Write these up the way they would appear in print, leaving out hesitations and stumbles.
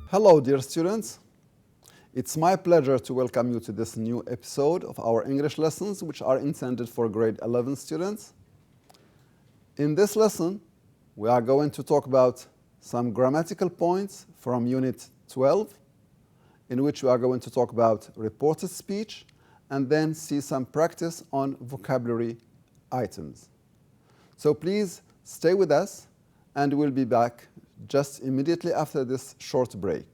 Hello, dear students. It's my pleasure to welcome you to this new episode of our English lessons, which are intended for grade 11 students. In this lesson, we are going to talk about some grammatical points from Unit 12, in which we are going to talk about reported speech and then see some practice on vocabulary items. So please stay with us and we'll be back just immediately after this short break.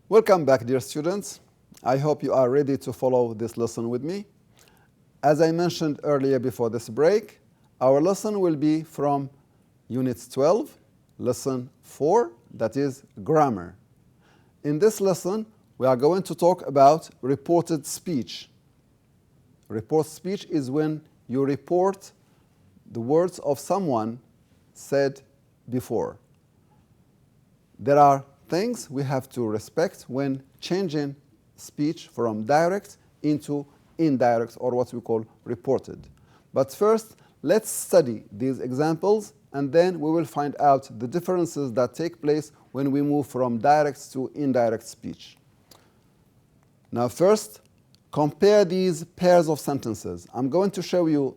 Welcome back, dear students. I hope you are ready to follow this lesson with me. As I mentioned earlier before this break, our lesson will be from Unit 12, Lesson 4, that is grammar. In this lesson, we are going to talk about reported speech. Reported speech is when you report the words of someone said before. There are things we have to respect when changing speech from direct into indirect, or what we call reported. But first, let's study these examples and then we will find out the differences that take place when we move from direct to indirect speech. Now first, compare these pairs of sentences. I'm going to show you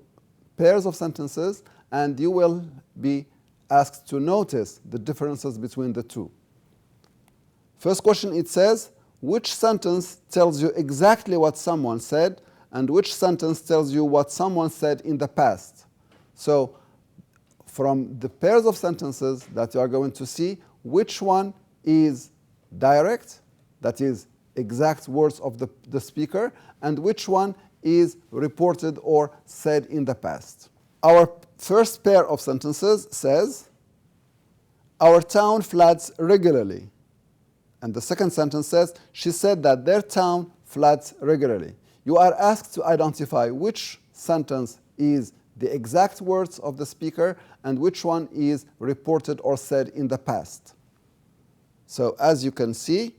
pairs of sentences and you will be asked to notice the differences between the two. First question, it says, which sentence tells you exactly what someone said and which sentence tells you what someone said in the past? So from the pairs of sentences that you are going to see, which one is direct, that is exact words of the speaker, and which one is reported or said in the past. Our first pair of sentences says, our town floods regularly. And the second sentence says, she said that their town floods regularly. You are asked to identify which sentence is the exact words of the speaker and which one is reported or said in the past. So as you can see,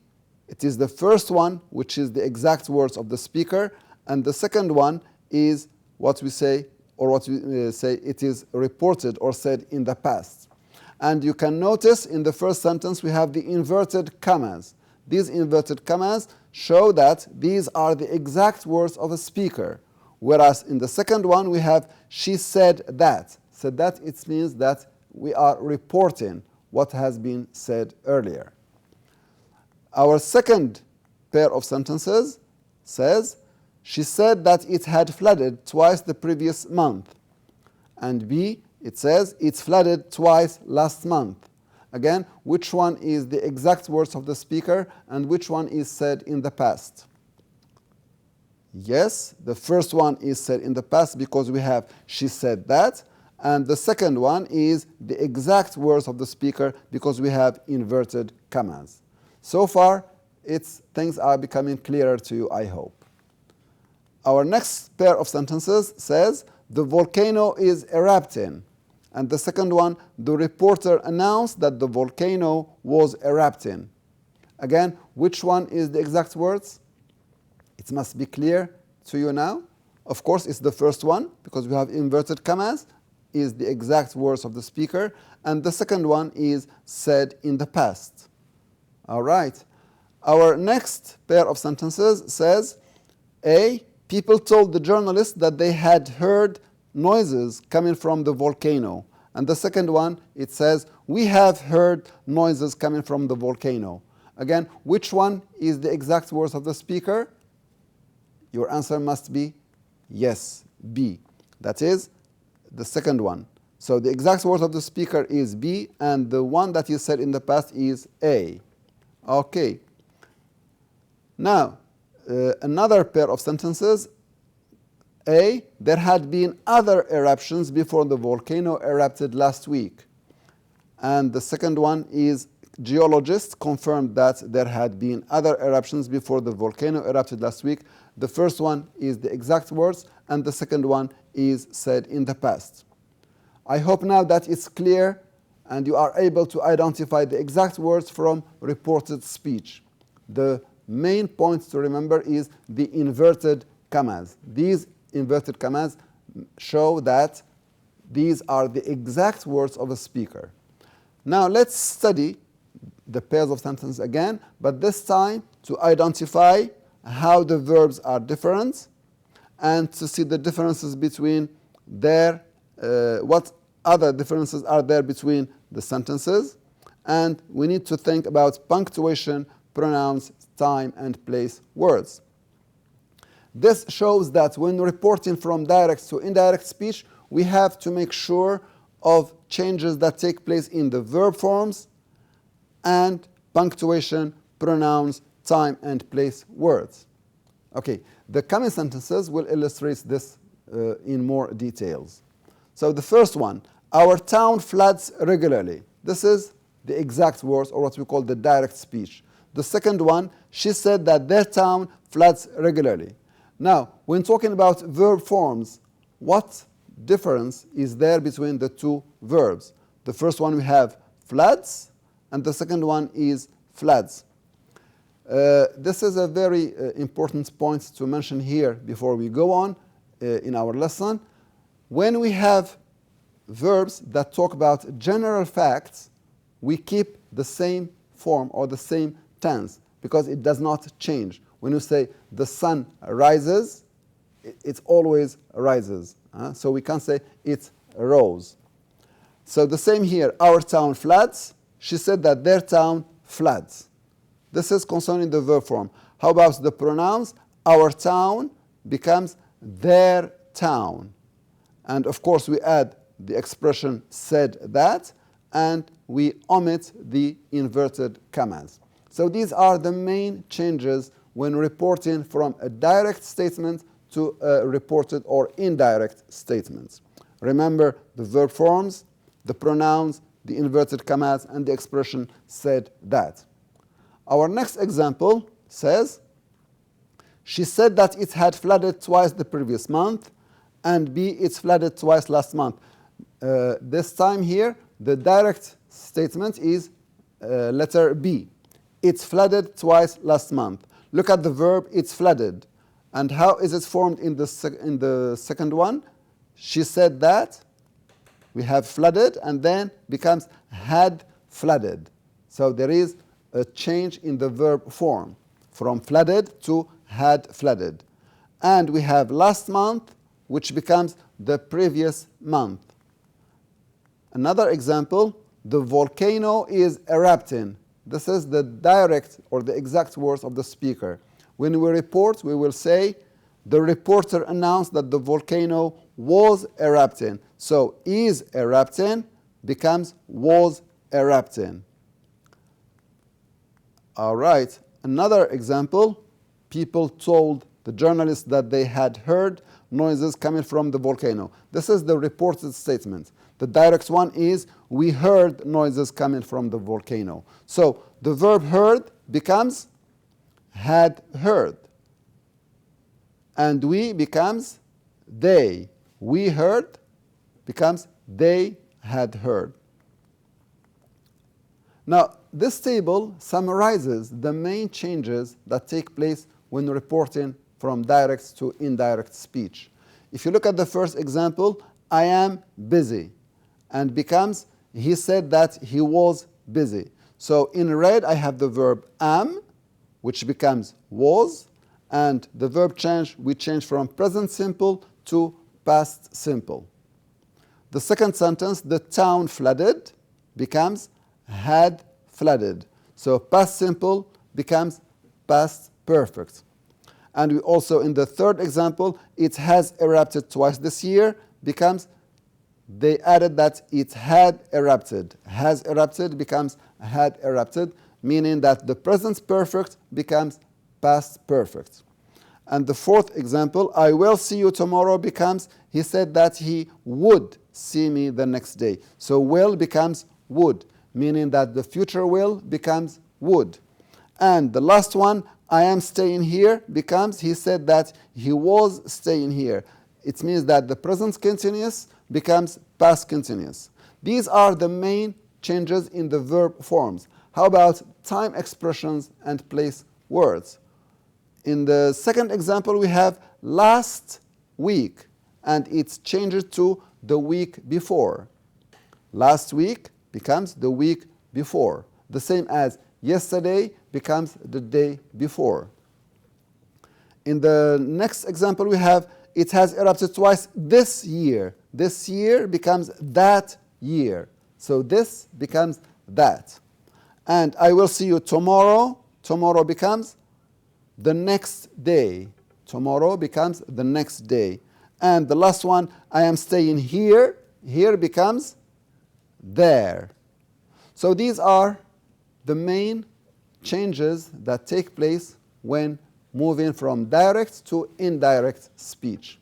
it is the first one which is the exact words of the speaker, and the second one is what we say, or what we say it is reported or said in the past. And you can notice in the first sentence we have the inverted commas. These inverted commas show that these are the exact words of a speaker. Whereas in the second one we have she said that. Said that, it means that we are reporting what has been said earlier. Our second pair of sentences says, she said that it had flooded twice the previous month. And B, it says, it flooded twice last month. Again, which one is the exact words of the speaker and which one is said in the past? Yes, the first one is said in the past because we have she said that, and the second one is the exact words of the speaker because we have inverted commas. So far, things are becoming clearer to you, I hope. Our next pair of sentences says, the volcano is erupting. And the second one, the reporter announced that the volcano was erupting. Again, which one is the exact words? It must be clear to you now. Of course, it's the first one, because we have inverted commas, is the exact words of the speaker, and the second one is said in the past. All right. Our next pair of sentences says, A, people told the journalist that they had heard noises coming from the volcano. And the second one, it says, we have heard noises coming from the volcano. Again, which one is the exact words of the speaker? Your answer must be yes, B. That is the second one. So the exact words of the speaker is B, and the one that is said in the past is A. Okay. Now, another pair of sentences. A, there had been other eruptions before the volcano erupted last week. And the second one is geologists confirmed that there had been other eruptions before the volcano erupted last week. The first one is the exact words and the second one is said in the past. I hope now that it's clear and you are able to identify the exact words from reported speech. The main point to remember is the inverted commas. These inverted commas show that these are the exact words of a speaker. Now let's study the pairs of sentences again, but this time to identify how the verbs are different and to see the differences between their, what other differences are there between the sentences. And we need to think about punctuation, pronouns, time, and place words. This shows that when reporting from direct to indirect speech, we have to make sure of changes that take place in the verb forms and punctuation, pronouns, time, and place words. Okay, the coming sentences will illustrate this in more details. So the first one, our town floods regularly. This is the exact words, or what we call the direct speech. The second one, she said that their town floods regularly. Now, when talking about verb forms, what difference is there between the two verbs? The first one we have floods, and the second one is floods. This is a very important point to mention here before we go on in our lesson. When we have verbs that talk about general facts, we keep the same form or the same tense because it does not change. When you say the sun rises, it always rises. So we can't say it rose. So the same here, our town floods. She said that their town floods. This is concerning the verb form. How about the pronouns? Our town becomes their town. And of course we add the expression said that, and we omit the inverted commas. So these are the main changes when reporting from a direct statement to a reported or indirect statement. Remember the verb forms, the pronouns, the inverted commas, and the expression said that. Our next example says, she said that it had flooded twice the previous month, and B, it's flooded twice last month. This time here, the direct statement is letter B. It's flooded twice last month. Look at the verb, it's flooded. And how is it formed in the second one? She said that. We have flooded, and then becomes had flooded. So there is a change in the verb form from flooded to had flooded. And we have last month, which becomes the previous month. Another example, the volcano is erupting. This is the direct or the exact words of the speaker. When we report, we will say, the reporter announced that the volcano was erupting. So is erupting becomes was erupting. All right, another example, people told the journalists that they had heard noises coming from the volcano. This is the reported statement. The direct one is, we heard noises coming from the volcano. So the verb heard becomes had heard. And we becomes they. We heard becomes they had heard. Now, this table summarizes the main changes that take place when reporting from direct to indirect speech. If you look at the first example, I am busy, and becomes, he said that he was busy. So in red, I have the verb am, which becomes was, and the verb change, we change from present simple to past simple. The second sentence, the town flooded, becomes had flooded. So past simple becomes past perfect. And we also, in the third example, it has erupted twice this year, becomes, they added that it had erupted. Has erupted becomes had erupted, meaning that the present perfect becomes past perfect. And the fourth example, I will see you tomorrow, becomes, he said that he would see me the next day. So will becomes would, meaning that the future will becomes would. And the last one, I am staying here, becomes, he said that he was staying here. It means that the present continuous becomes past continuous. These are the main changes in the verb forms. How about time expressions and place words? In the second example, we have last week, and it's changed to the week before. Last week becomes the week before. The same as yesterday becomes the day before. In the next example, we have it has erupted twice this year. This year becomes that year. So this becomes that. And I will see you tomorrow. Tomorrow becomes the next day. Tomorrow becomes the next day. And the last one, I am staying here. Here becomes there. So these are the main changes that take place when moving from direct to indirect speech.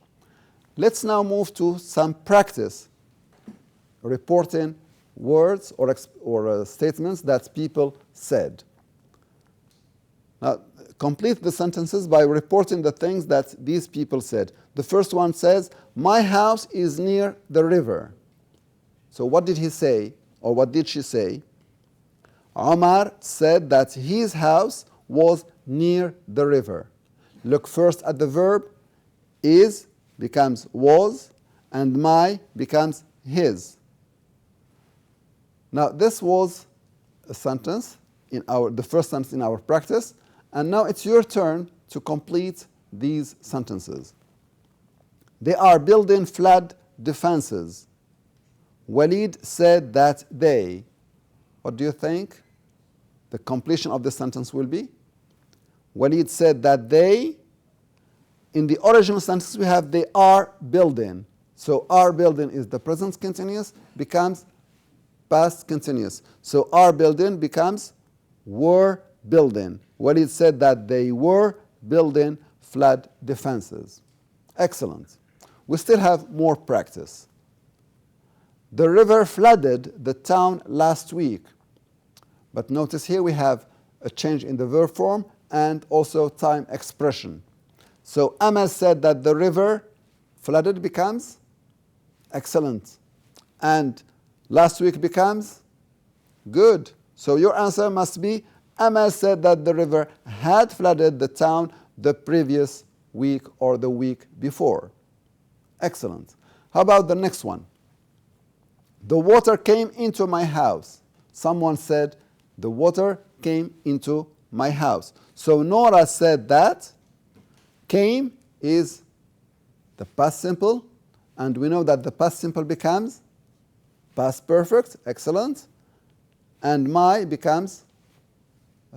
Let's now move to some practice reporting words or statements that people said. Now, complete the sentences by reporting the things that these people said. The first one says, my house is near the river. So what did he say, or what did she say? Omar said that his house was near the river. Look first at the verb. Is becomes was, and my becomes his. Now this was a sentence in the first sentence in our practice, and now it's your turn to complete these sentences. They are building flood defenses. Walid said that they. What do you think the completion of the sentence will be? Walid said that they. In the original sentence we have they are building. So are building is the present continuous, becomes past continuous. So are building becomes were building. Walid said that they were building flood defenses. Excellent. We still have more practice. The river flooded the town last week. But notice here we have a change in the verb form and also time expression. So Amal said that the river flooded becomes excellent. And last week becomes good. So your answer must be Amal said that the river had flooded the town the previous week or the week before. Excellent. How about the next one? The water came into my house. Someone said the water came into my house. So Nora said that. Came is the past simple, and we know that the past simple becomes past perfect. Excellent. And my becomes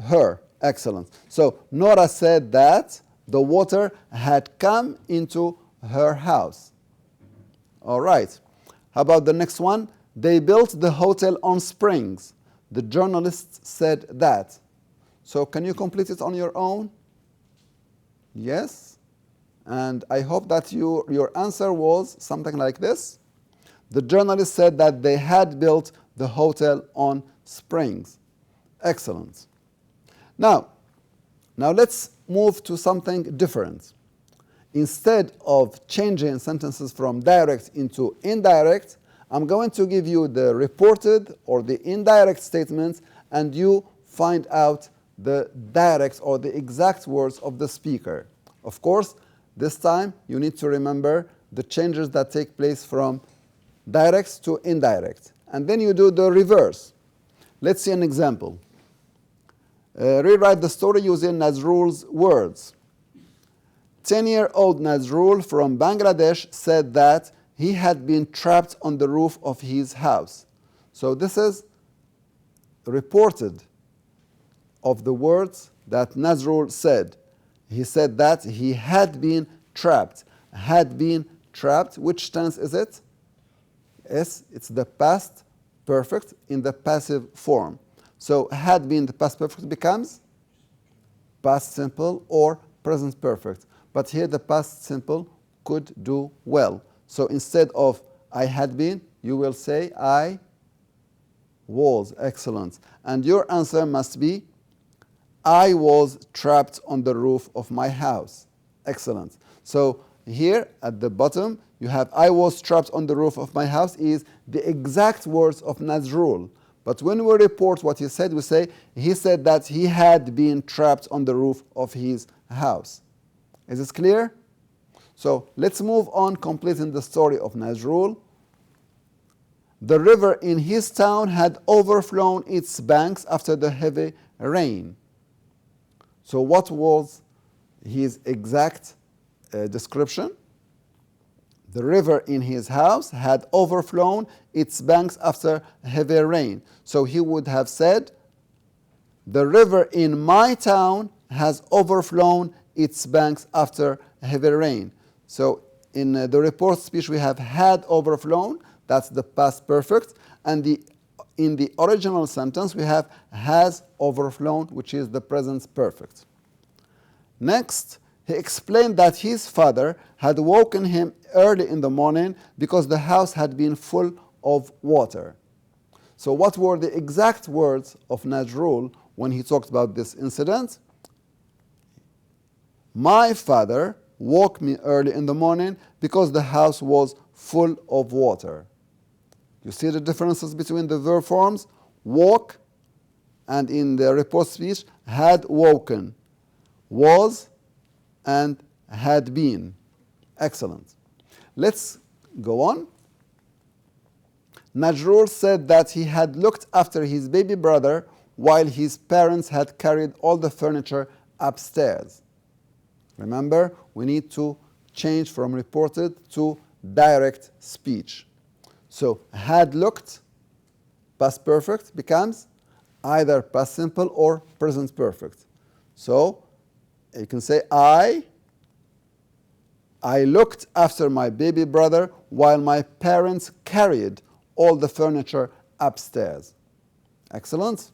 her. Excellent. So Nora said that the water had come into her house. All right. How about the next one? They built the hotel on springs. The journalist said that. So can you complete it on your own? Yes. And I hope that your answer was something like this. The journalist said that they had built the hotel on springs. Excellent. Now let's move to something different. Instead of changing sentences from direct into indirect, I'm going to give you the reported or the indirect statements, and you find out the direct or the exact words of the speaker. Of course, this time you need to remember the changes that take place from direct to indirect. And then you do the reverse. Let's see an example. Rewrite the story using Nazrul's words. 10-year-old Nazrul from Bangladesh said that he had been trapped on the roof of his house. So this is reported of the words that Nazrul said. He said that he had been trapped. Had been trapped. Which tense is it? Yes, it's the past perfect in the passive form. So had been the past perfect becomes past simple or present perfect. But here the past simple could do well. So instead of I had been, you will say I was. Excellent. And your answer must be I was trapped on the roof of my house. Excellent. So here at the bottom you have I was trapped on the roof of my house is the exact words of Nazrul. But when we report what he said, we say he said that he had been trapped on the roof of his house. Is this clear? So let's move on, completing the story of Najrul. The river in his town had overflown its banks after the heavy rain. So what was his exact description? The river in his house had overflown its banks after heavy rain. So he would have said, the river in my town has overflown its banks after heavy rain. So in the report speech we have had overflown, that's the past perfect, and in the original sentence we have has overflown, which is the present perfect. Next, he explained that his father had woken him early in the morning because the house had been full of water. So what were the exact words of Najrul when he talked about this incident? My father woke me early in the morning because the house was full of water. You see the differences between the verb forms? Woke, and in the report speech, had woken, was, and had been. Excellent. Let's go on. Najrul said that he had looked after his baby brother while his parents had carried all the furniture upstairs. Remember, we need to change from reported to direct speech. So, had looked, past perfect, becomes either past simple or present perfect. So, you can say, I looked after my baby brother while my parents carried all the furniture upstairs. Excellent.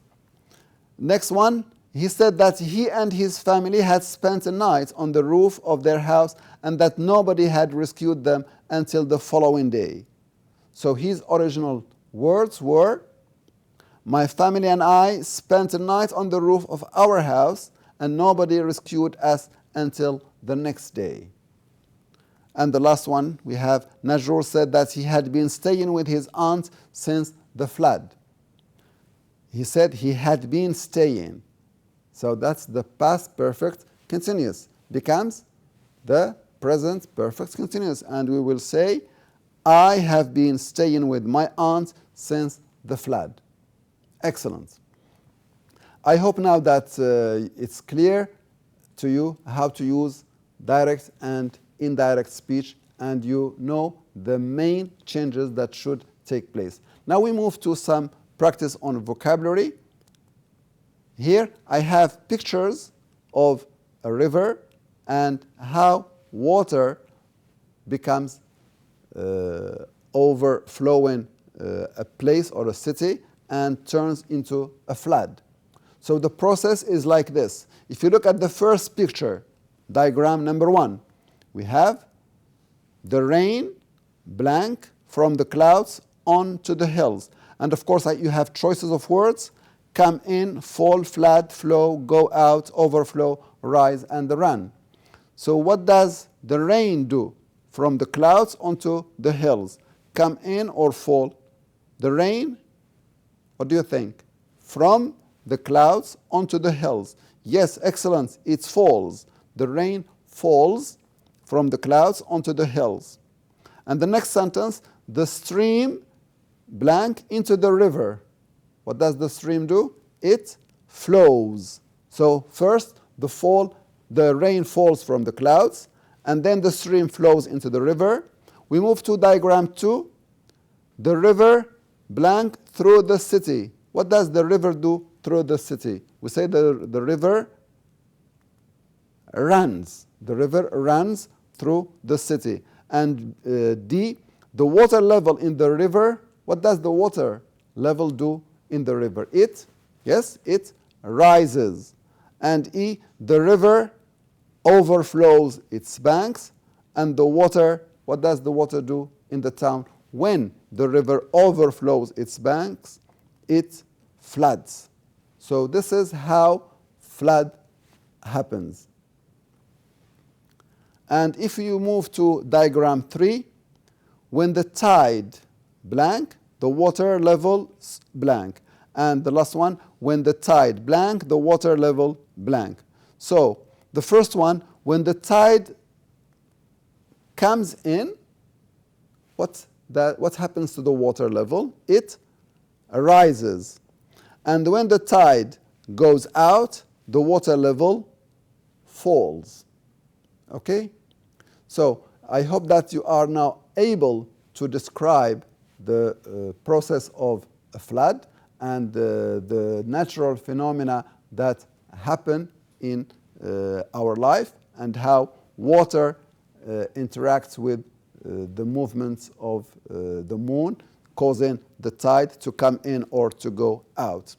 Next one, he said that he and his family had spent a night on the roof of their house and that nobody had rescued them until the following day. So his original words were, my family and I spent a night on the roof of our house and nobody rescued us until the next day. And the last one we have, Najrul said that he had been staying with his aunt since the flood. He said he had been staying. So that's the past perfect continuous. Becomes the present perfect continuous. And we will say, I have been staying with my aunt since the flood. Excellent. I hope now that it's clear to you how to use direct and indirect speech, and you know the main changes that should take place. Now we move to some practice on vocabulary. Here I have pictures of a river and how water becomes overflowing a place or a city and turns into a flood. So the process is like this. If you look at the first picture, diagram number 1, we have the rain blank from the clouds onto the hills. And of course you have choices of words: come in, fall, flood, flow, go out, overflow, rise, and run. So what does the rain do from the clouds onto the hills? Come in or fall? The rain, what do you think? From the clouds onto the hills. Yes, excellent, it falls. The rain falls from the clouds onto the hills. And the next sentence, the stream blank into the river. What does the stream do? It flows. So first the rain falls from the clouds, and then the stream flows into the river. We move to diagram 2. The river blank through the city. What does the river do through the city? We say the river runs. The river runs through the city. And D, the water level in the river. What does the water level do in the river? It rises. And E, the river overflows its banks. And the water, what does the water do in the town? When the river overflows its banks, it floods. So this is how flood happens. And if you move to diagram 3, when the tide blank, the water level blank. And the last one, when the tide blank, the water level blank. So the first one, when the tide comes in, what happens to the water level? It rises. And when the tide goes out, the water level falls. Okay? So I hope that you are now able to describe the process of a flood and the natural phenomena that happen in our life and how water interacts with the movements of the moon, causing the tide to come in or to go out.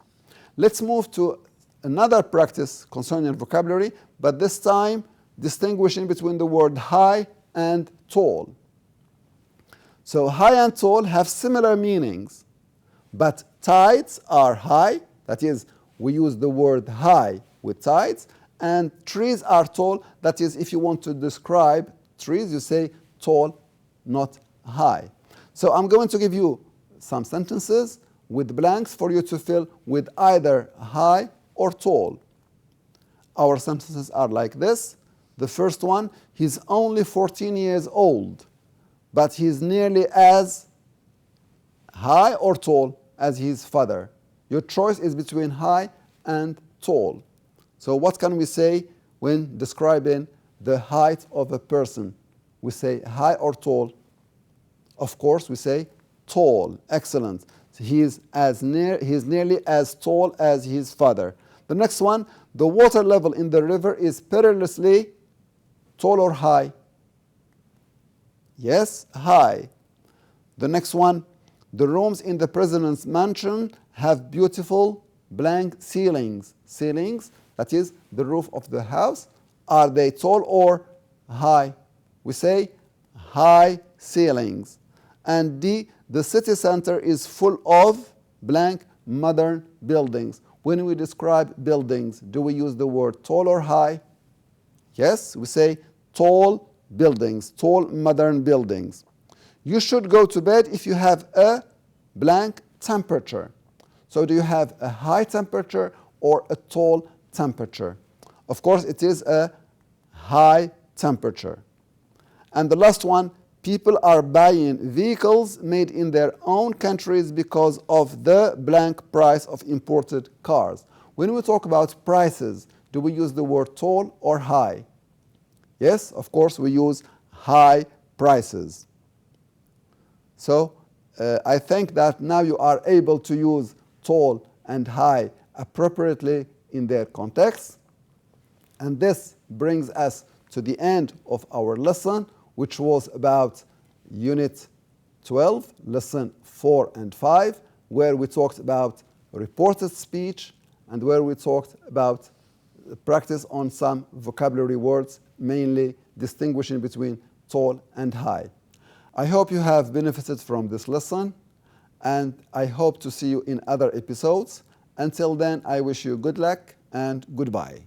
Let's move to another practice concerning vocabulary, but this time distinguishing between the word high and tall. So high and tall have similar meanings, but tides are high, that is, we use the word high with tides, and trees are tall, that is, if you want to describe trees, you say tall, not high. So I'm going to give you some sentences with blanks for you to fill with either high or tall. Our sentences are like this. The first one, he's only 14 years old, but he's nearly as high or tall as his father. Your choice is between high and tall. So what can we say when describing the height of a person? We say high or tall? Of course, we say tall. Excellent. So he's nearly as tall as his father. The next one, the water level in the river is perilously tall or high? Yes, high. The next one, the rooms in the president's mansion have beautiful blank ceilings. Ceilings, that is the roof of the house. Are they tall or high? We say high ceilings. And D, the city center is full of blank modern buildings. When we describe buildings, do we use the word tall or high? Yes, we say tall buildings, tall modern buildings. You should go to bed if you have a blank temperature. So do you have a high temperature or a tall temperature? Of course, it is a high temperature. And the last one, people are buying vehicles made in their own countries because of the blank price of imported cars. When we talk about prices, do we use the word tall or high? Yes, of course, we use high prices. So I think that now you are able to use tall and high appropriately in their context. And this brings us to the end of our lesson, which was about Unit 12, Lesson 4 and 5, where we talked about reported speech and where we talked about practice on some vocabulary words, mainly distinguishing between tall and high. I hope you have benefited from this lesson, and I hope to see you in other episodes. Until then, I wish you good luck and goodbye.